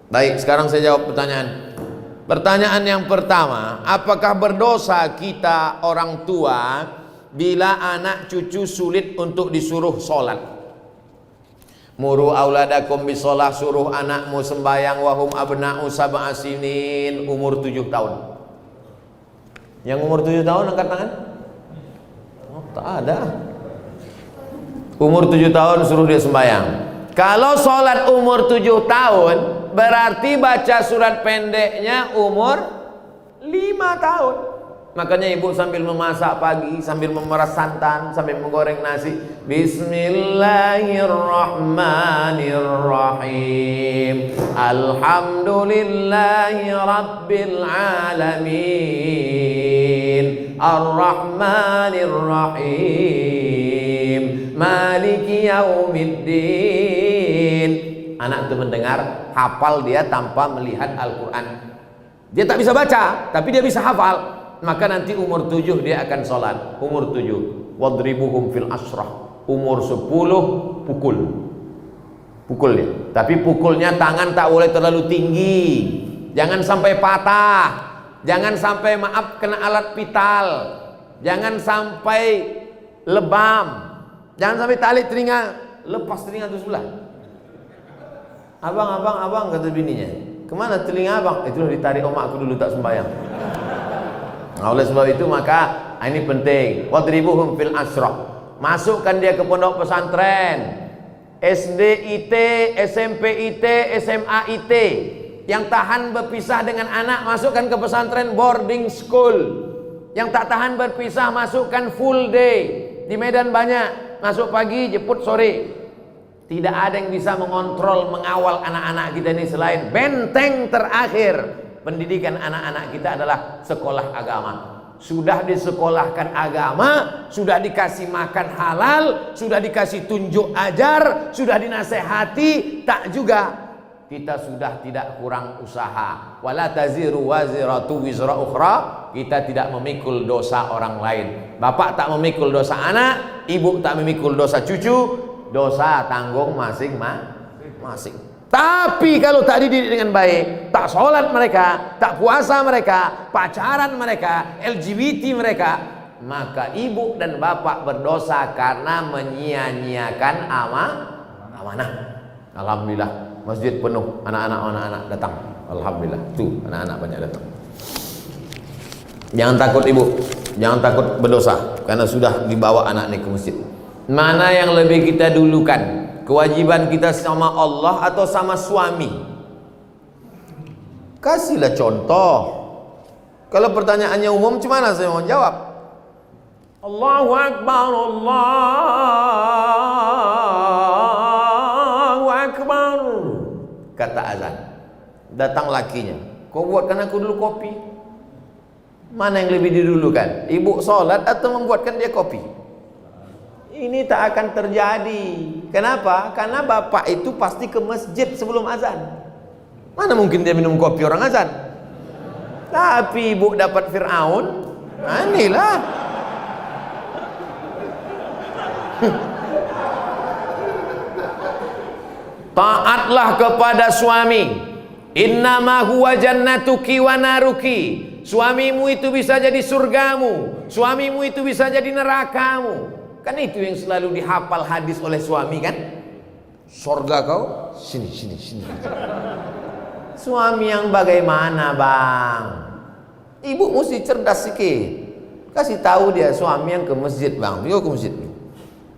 Baik, sekarang saya jawab pertanyaan. Pertanyaan yang pertama, apakah berdosa kita orang tua bila anak cucu sulit untuk disuruh sholat? Muru auladakum bisolah, suruh anakmu sembahyang wahum abna'u sab'a sinin, umur 7 tahun. Yang umur 7 tahun angkat tangan? Oh, tak ada. Umur 7 tahun suruh dia sembahyang. Kalau sholat umur 7 tahun, berarti baca surat pendeknya umur 5 tahun. Makanya ibu sambil memasak pagi, sambil memeras santan, sambil menggoreng nasi, Bismillahirrahmanirrahim, Alhamdulillahi Rabbil Alamin, Ar-Rahmanirrahim, Maliki Yaumiddin. Anak itu mendengar, hafal dia tanpa melihat Al-Quran. Dia tak bisa baca, tapi dia bisa hafal. Maka nanti umur 7 dia akan sholat. Umur 7, wadribuhum fil asrah. Umur 10 pukul dia. Tapi pukulnya tangan tak boleh terlalu tinggi, jangan sampai patah, jangan sampai maaf kena alat vital, jangan sampai lebam, jangan sampai tali telinga, lepas telinga itu sebelah. Abang, kata bininya, kemana telinga abang? Itulah ditarik omakku dulu tak sembahyang. Nah, oleh sebab itu maka ini penting. Wadribuhum fil asrah. Masukkan dia ke pondok pesantren, SD IT, SMP IT, SMA IT. Yang tahan berpisah dengan anak, masukkan ke pesantren boarding school. Yang tak tahan berpisah, masukkan full day. Di Medan banyak, masuk pagi, jemput sore. Tidak ada yang bisa mengontrol, mengawal anak-anak kita ini selain benteng terakhir pendidikan anak-anak kita adalah sekolah agama. Sudah disekolahkan agama, sudah dikasih makan halal, sudah dikasih tunjuk ajar, sudah dinasehati, tak juga kita sudah tidak kurang usaha. Wala taziru waziratu wizra ukhra. Kita tidak memikul dosa orang lain. Bapak tak memikul dosa anak, ibu tak memikul dosa cucu. Dosa tanggung masing-masing. Tapi kalau tak dididik dengan baik, tak sholat mereka, tak puasa mereka, pacaran mereka, LGBT mereka, maka ibu dan bapak berdosa karena menyia-nyiakan amanah. Alhamdulillah, masjid penuh, anak-anak datang. Alhamdulillah, tuh anak-anak banyak datang. Jangan takut ibu, jangan takut berdosa karena sudah dibawa anak ini ke masjid. Mana yang lebih kita dulukan? Kewajiban kita sama Allah atau sama suami? Kasihlah contoh. Kalau pertanyaannya umum, gimana saya mau jawab? Allahu Akbar, Allahu Akbar, kata azan. Datang lakinya, kau buatkan aku dulu kopi. Mana yang lebih didulukan? Ibu sholat atau membuatkan dia kopi? Ini tak akan terjadi. Kenapa? Karena bapak itu pasti ke masjid sebelum azan. Mana mungkin dia minum kopi orang azan? Tapi ibu dapat Fir'aun, inilah. Taatlah kepada suami. Innama huwa jannatuki wa naruki. Suamimu itu bisa jadi surgamu, suamimu itu bisa jadi nerakamu. Kan itu yang selalu dihafal hadis oleh suami kan? Surga kau, sini. Suami yang bagaimana bang? Ibu mesti cerdas sikit. Kasih tahu dia suami yang ke masjid bang, dia ke masjid.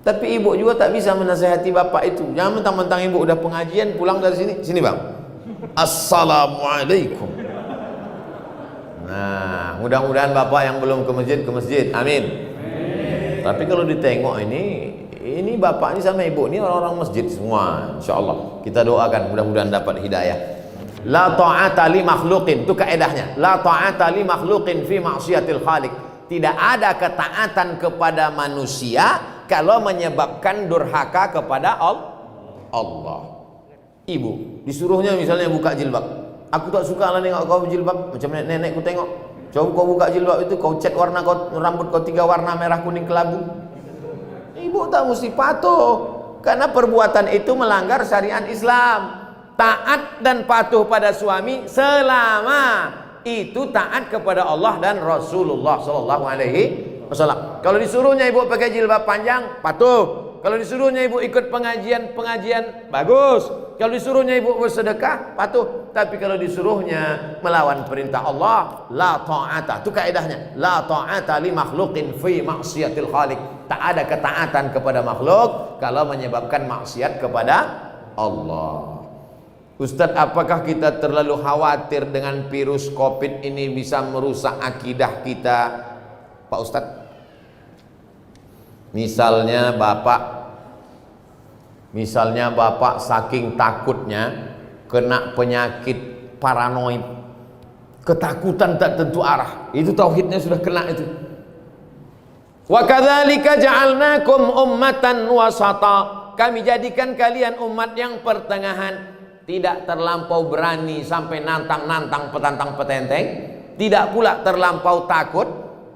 Tapi ibu juga tak bisa menasihati bapak itu. Jangan mentang-mentang ibu udah pengajian pulang dari sini bang. Assalamualaikum. Nah, mudah-mudahan bapak yang belum ke masjid, amin. Tapi kalau ditengok ini bapak ini sama ibu ini orang-orang masjid semua, insyaallah. Kita doakan mudah-mudahan dapat hidayah. La ta'ata li makhluqin, itu kaedahnya. La ta'ata li makhluqin fi ma'siyatil khaliq. Tidak ada ketaatan kepada manusia kalau menyebabkan durhaka kepada Allah. Ibu disuruhnya misalnya buka jilbab. Aku tak suka lah nengok kau jilbab, macam nenek-nenekku tengok. Coba kau buka jilbab itu, kau cat warna kau, rambut kau 3 warna merah kuning kelabu. Ibu tak mesti patuh karena perbuatan itu melanggar syariat Islam. taat dan patuh pada suami selama itu taat kepada Allah dan Rasulullah Sallallahu Alaihi Wasallam. Kalau disuruhnya ibu pakai jilbab panjang, patuh. Kalau disuruhnya ibu ikut pengajian, bagus. Kalau disuruhnya ibu bersedekah, patuh. Tapi kalau disuruhnya melawan perintah Allah, la ta'ata. Itu kaidahnya. La ta'ata li makhluqin fi maksiatil khaliq. Tak ada ketaatan kepada makhluk kalau menyebabkan maksiat kepada Allah. Ustadz, apakah kita terlalu khawatir dengan virus COVID ini bisa merusak akidah kita, Pak Ustadz? Misalnya bapak saking takutnya kena penyakit paranoid, ketakutan tak tentu arah, itu tauhidnya sudah kena itu. Wa kadzalika ja'alnakum ummatan wasata, kami jadikan kalian umat yang pertengahan, tidak terlampau berani sampai nantang-nantang petantang petenteng, tidak pula terlampau takut,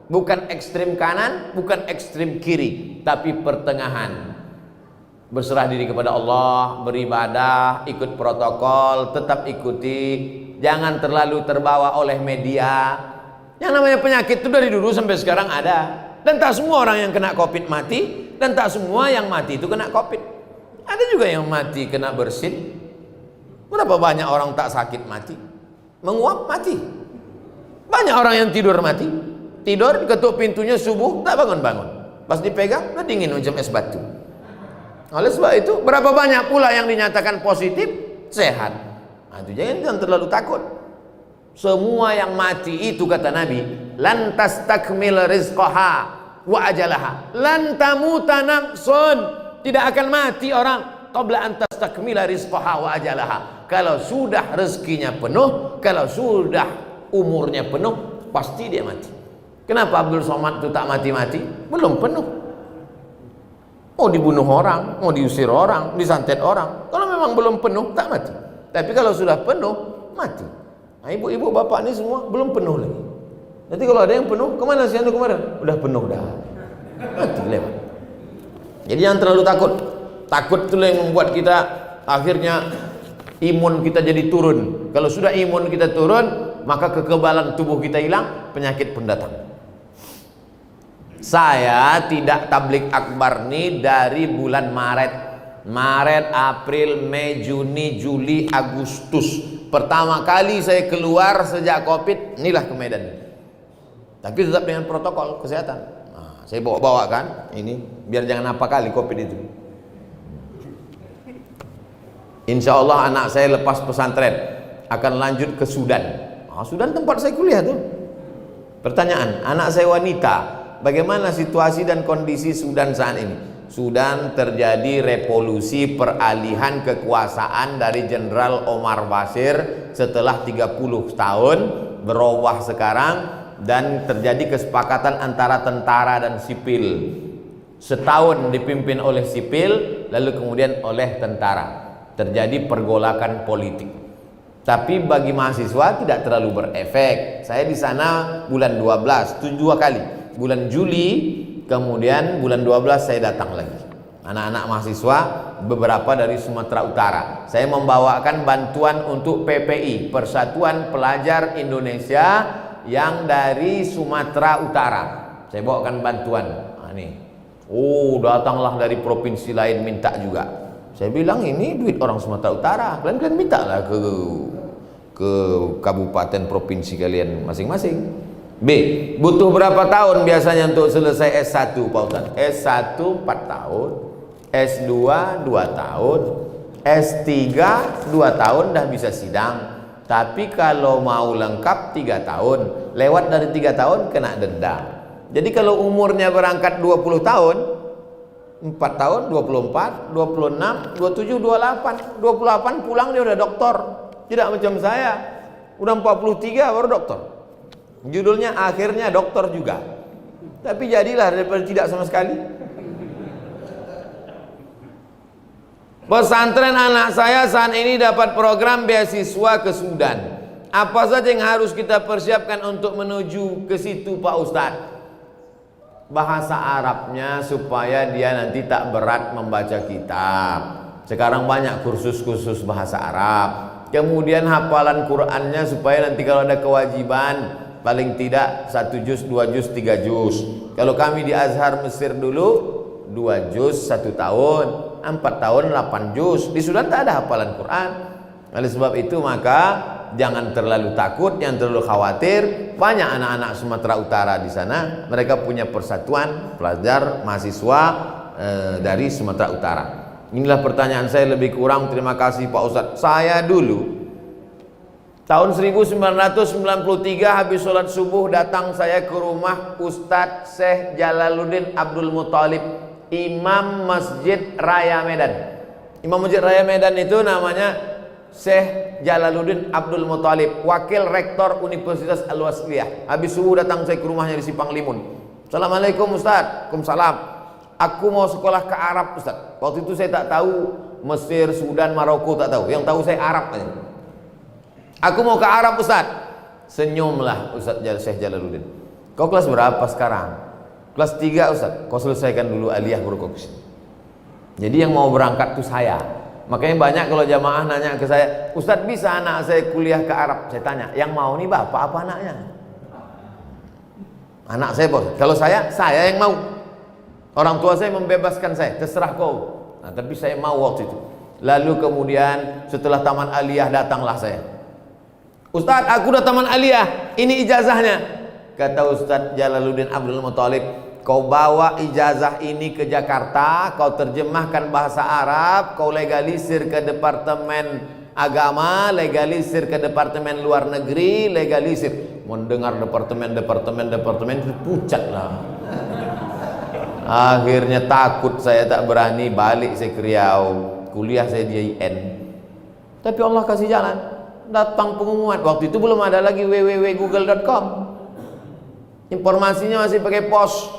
bukan ekstrim kanan, bukan ekstrim kiri, tapi pertengahan. Berserah diri kepada Allah, beribadah, ikut protokol, tetap ikuti, jangan terlalu terbawa oleh media. Yang namanya penyakit itu dari dulu sampai sekarang ada, dan tak semua orang yang kena COVID mati, dan tak semua yang mati itu kena COVID. Ada juga yang mati kena bersin. Berapa banyak orang tak sakit mati, menguap mati. Banyak orang yang tidur mati, tidur ketuk pintunya subuh tak bangun-bangun, pas dipegang udah dingin macam es batu. Oleh sebab itu berapa banyak pula yang dinyatakan positif sehat. Nah, itu jangan terlalu takut. Semua yang mati itu kata Nabi, lan tastakmil rizqaha wa ajalaha, lan tamuta nafsun, tidak akan mati orang qabla an tastakmila rizqaha wa ajalaha. Kalau sudah rezekinya penuh, kalau sudah umurnya penuh, pasti dia mati. Kenapa Abdul Somad itu tak mati-mati? Belum penuh. Mau dibunuh orang, mau diusir orang, disantet orang. Kalau memang belum penuh, tak mati. Tapi kalau sudah penuh, mati. Nah, ibu-ibu, bapak ini semua belum penuh lagi. Nanti kalau ada yang penuh, kemana si anu kemarin? Udah penuh dah. Mati lewat. Jadi jangan terlalu takut. Takut itulah yang membuat kita akhirnya imun kita jadi turun. Kalau sudah imun kita turun, maka kekebalan tubuh kita hilang, penyakit pun datang. Saya tidak tablik akbar nih dari bulan Maret, April, Mei, Juni, Juli, Agustus. Pertama kali saya keluar sejak COVID, inilah ke Medan. Tapi tetap dengan protokol kesehatan. Nah, saya bawa-bawa kan ini, biar jangan apa kali COVID itu. Insya Allah anak saya lepas pesantren akan lanjut ke Sudan. Sudan tempat saya kuliah tuh. Pertanyaan, anak saya wanita, bagaimana situasi dan kondisi Sudan saat ini? Sudan terjadi revolusi peralihan kekuasaan dari Jenderal Omar Bashir setelah 30 tahun berubah sekarang, dan terjadi kesepakatan antara tentara dan sipil. Setahun dipimpin oleh sipil, lalu kemudian oleh tentara. Terjadi pergolakan politik. Tapi bagi mahasiswa tidak terlalu berefek. Saya di sana bulan 12, 7 kali. Bulan Juli, kemudian bulan 12 saya datang lagi. Anak-anak mahasiswa beberapa dari Sumatera Utara. Saya membawakan bantuan untuk PPI, Persatuan Pelajar Indonesia yang dari Sumatera Utara. Saya bawakan bantuan. Nah, nih. Datanglah dari provinsi lain minta juga. Saya bilang ini duit orang Sumatera Utara, kalian minta lah ke kabupaten provinsi kalian masing-masing. B, butuh berapa tahun biasanya untuk selesai S1 Pak Ustaz? S1 4 tahun, S2 2 tahun, S3 2 tahun dah bisa sidang. Tapi kalau mau lengkap 3 tahun, lewat dari 3 tahun kena denda. Jadi kalau umurnya berangkat 20 tahun, 4 tahun, 24, 26, 27, 28 28 pulang dia udah doktor. Tidak macam saya, udah 43 baru doktor. Judulnya akhirnya doktor juga. Tapi jadilah daripada tidak sama sekali. Pesantren anak saya saat ini dapat program beasiswa ke Sudan. Apa saja yang harus kita persiapkan untuk menuju ke situ Pak Ustadz? Bahasa Arabnya supaya dia nanti tak berat membaca kitab. Sekarang banyak kursus-kursus bahasa Arab. Kemudian hafalan Qur'annya supaya nanti kalau ada kewajiban paling tidak 1 juz, 2 juz, 3 juz. Kalau kami di Azhar Mesir dulu 2 juz 1 tahun, 4 tahun 8 juz. Di Sudan tak ada hafalan Quran. Oleh sebab itu maka jangan terlalu takut, jangan terlalu khawatir. Banyak anak-anak Sumatera Utara di sana, mereka punya persatuan pelajar mahasiswa dari Sumatera Utara. Inilah pertanyaan saya lebih kurang. Terima kasih Pak Ustadz. Saya dulu tahun 1993 habis sholat subuh datang saya ke rumah Ustadz Syekh Jalaluddin Abdul Muthalib, Imam Masjid Raya Medan. Imam Masjid Raya Medan itu namanya Syekh Jalaluddin Abdul Muthalib, wakil rektor Universitas Al-Wasliyah. Habis subuh datang saya ke rumahnya di Simpang Limun. Assalamualaikum Ustaz. Waalaikumsalam. Aku mau sekolah ke Arab Ustaz. Waktu itu saya tak tahu Mesir, Sudan, Maroko, tak tahu. Yang tahu saya Arab aja. Aku mau ke Arab Ustaz. Senyumlah Ustaz Syekh Jalaluddin. Kau kelas berapa sekarang? Kelas 3 Ustaz. Kau selesaikan dulu aliyah baru kau kesini. Jadi yang mau berangkat itu saya. Makanya banyak kalau jamaah nanya ke saya, Ustadz bisa anak saya kuliah ke Arab? Saya tanya, yang mau nih bapak apa anaknya? Anak saya bos. Kalau saya yang mau. Orang tua saya membebaskan saya, terserah kau. Nah, tapi saya mau waktu itu. Lalu kemudian setelah taman aliyah datanglah saya. Ustadz, aku udah taman aliyah, ini ijazahnya. Kata Ustadz Jalaluddin Abdul Muthalib, kau bawa ijazah ini ke Jakarta, kau terjemahkan bahasa Arab, kau legalisir ke Departemen Agama, legalisir ke Departemen Luar Negeri, legalisir. Mendengar departemen itu pucat lah. Akhirnya takut saya, tak berani balik saya ke Riau. Kuliah saya di IAIN. Tapi Allah kasih jalan. Datang pengumuman. Waktu itu belum ada lagi www.google.com. Informasinya masih pakai pos.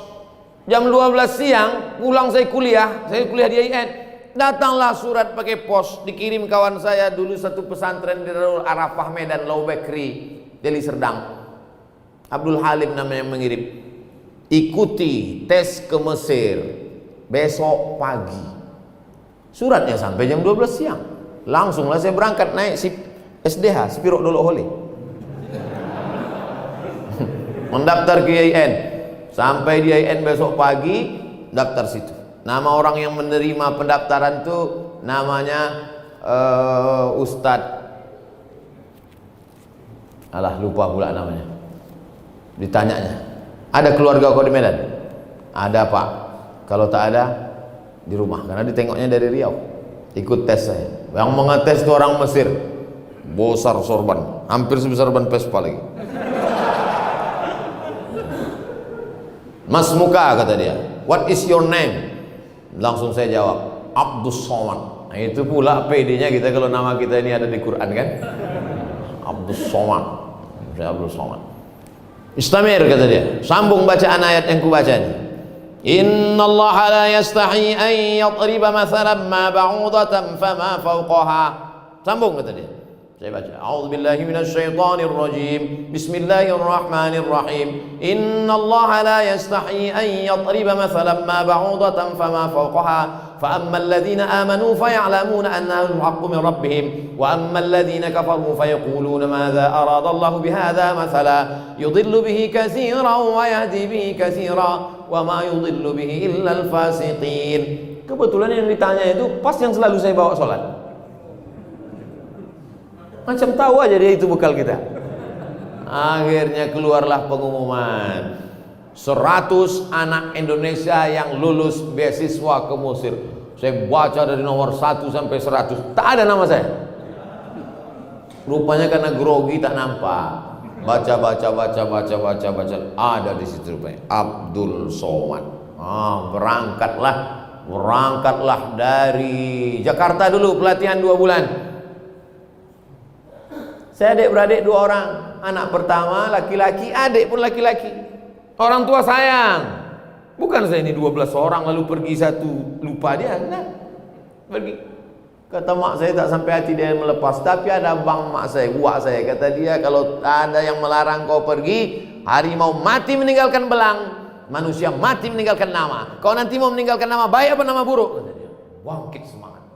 Jam 12 siang pulang saya kuliah di IAIN. Datanglah surat pakai pos, dikirim kawan saya dulu satu pesantren di Darul Arafah Medan, Lau Bekri, Deli Serdang. Abdul Halim namanya yang mengirim. Ikuti tes ke Mesir besok pagi. Suratnya sampai jam 12 siang. Langsunglah saya berangkat naik SDH, Spiro Dolo Hole. Mendaftar ke IAIN. Sampai di IAIN besok pagi, daftar situ. Nama orang yang menerima pendaftaran itu namanya Ustadz. Alah, lupa pula namanya. Ditanyanya, ada keluarga kau di Medan? Ada Pak. Kalau tak ada, di rumah. Karena ditengoknya dari Riau. Ikut tes saya. Yang mengetes itu orang Mesir. Besar sorban, hampir sebesar ban Vespa lagi. Mas muka, kata dia, what is your name? Langsung saya jawab, Abdus Somad. Nah, itu pula PD-nya kita kalau nama kita ini ada di Quran kan. Abdus Somad. Saya Abdus Somad. Istamir, kata dia, sambung bacaan ayat yang kubaca ini. Innallaha la yastahi an yadriba mathalan ma ba'udatan fama fawqaha. Sambung, kata dia. Saya baca, a'udzubillahi minasyaitonir rajim. Bismillahirrahmanirrahim. Innallaha la yastahi an yadriba mathalan ma ba'udatan fama fawqaha. فأما الذين آمنوا فيعلمون أنه الحق من ربهم وأما الذين كفروا فيقولون ماذا أراد الله بهذا مثلا يضل به كثيرا ويهدي به كثيرا وما يضل به إلا الفاسقين. Kebetulan yang ditanya itu pas yang selalu saya bawa sholat. Macam tahu aja dia itu bekal kita. Akhirnya keluarlah pengumuman 100 anak Indonesia yang lulus beasiswa ke Mesir. Saya baca dari nomor 1 sampai 100, tak ada nama saya. Rupanya karena grogi tak nampak. Baca, ada di situ rupanya Abdul Somad. Berangkatlah dari Jakarta dulu, pelatihan 2 bulan. Saya adik-beradik 2 orang. Anak pertama laki-laki, adik pun laki-laki. Orang tua sayang. Bukan saya ini 12 orang lalu pergi satu lupa dia, enggak. Pergi. Kata mak saya tak sampai hati dia melepas. Tapi ada bang mak saya, buat saya, kata dia, kalau ada yang melarang kau pergi, harimau mati meninggalkan belang, manusia mati meninggalkan nama. Kau nanti mau meninggalkan nama baik apa nama buruk? Kata dia. Bangkit semangat.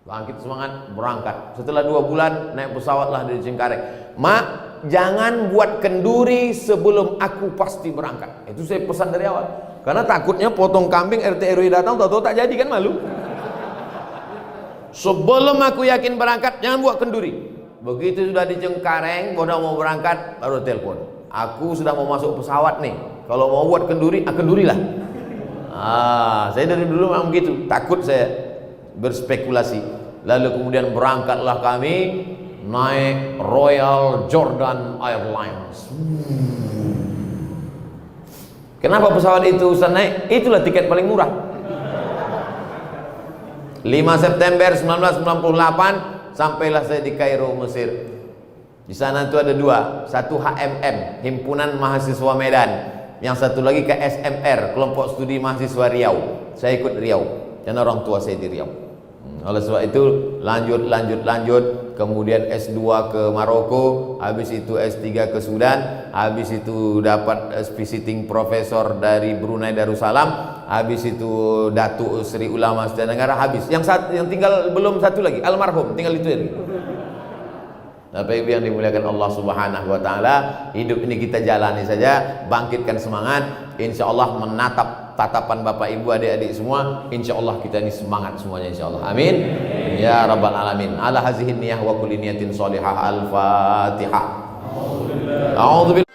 Bangkit semangat, berangkat. Setelah 2 bulan naik pesawatlah dari Cengkareng. Mak, jangan buat kenduri sebelum aku pasti berangkat. Itu saya pesan dari awal. Karena takutnya potong kambing RT RW datang, tahu-tahu tak jadi kan, malu. Sebelum aku yakin berangkat, jangan buat kenduri. Begitu sudah di Cengkareng, udah mau berangkat, baru telepon. Aku sudah mau masuk pesawat nih. Kalau mau buat kenduri, kendurilah. Saya dari dulu memang begitu. Takut saya berspekulasi. Lalu kemudian berangkatlah kami naik Royal Jordan Airlines. Kenapa pesawat itu Ustaz naik? Itulah tiket paling murah. 5 September 1998 sampailah saya di Kairo, Mesir. Di sana itu ada 2, satu HMM, Himpunan Mahasiswa Medan, yang satu lagi ke SMR, Kelompok Studi Mahasiswa Riau. Saya ikut Riau, karena orang tua saya di Riau. Oleh sebab itu lanjut, kemudian S2 ke Maroko, habis itu S3 ke Sudan, habis itu dapat visiting profesor dari Brunei Darussalam, habis itu Datuk Sri Ulama Setenggara, habis. Yang tinggal belum satu lagi, almarhum, tinggal itu lagi. Bapak Ibu yang dimuliakan Allah Subhanahu wa taala, hidup ini kita jalani saja, bangkitkan semangat, insyaallah menatap tatapan Bapak Ibu adik-adik semua, insyaallah kita ini semangat semuanya insyaallah. Amin. Ya rabbal alamin. Ala hazihi niyah wa kulli niyatin shalihah. Al-Fatihah. A'udzu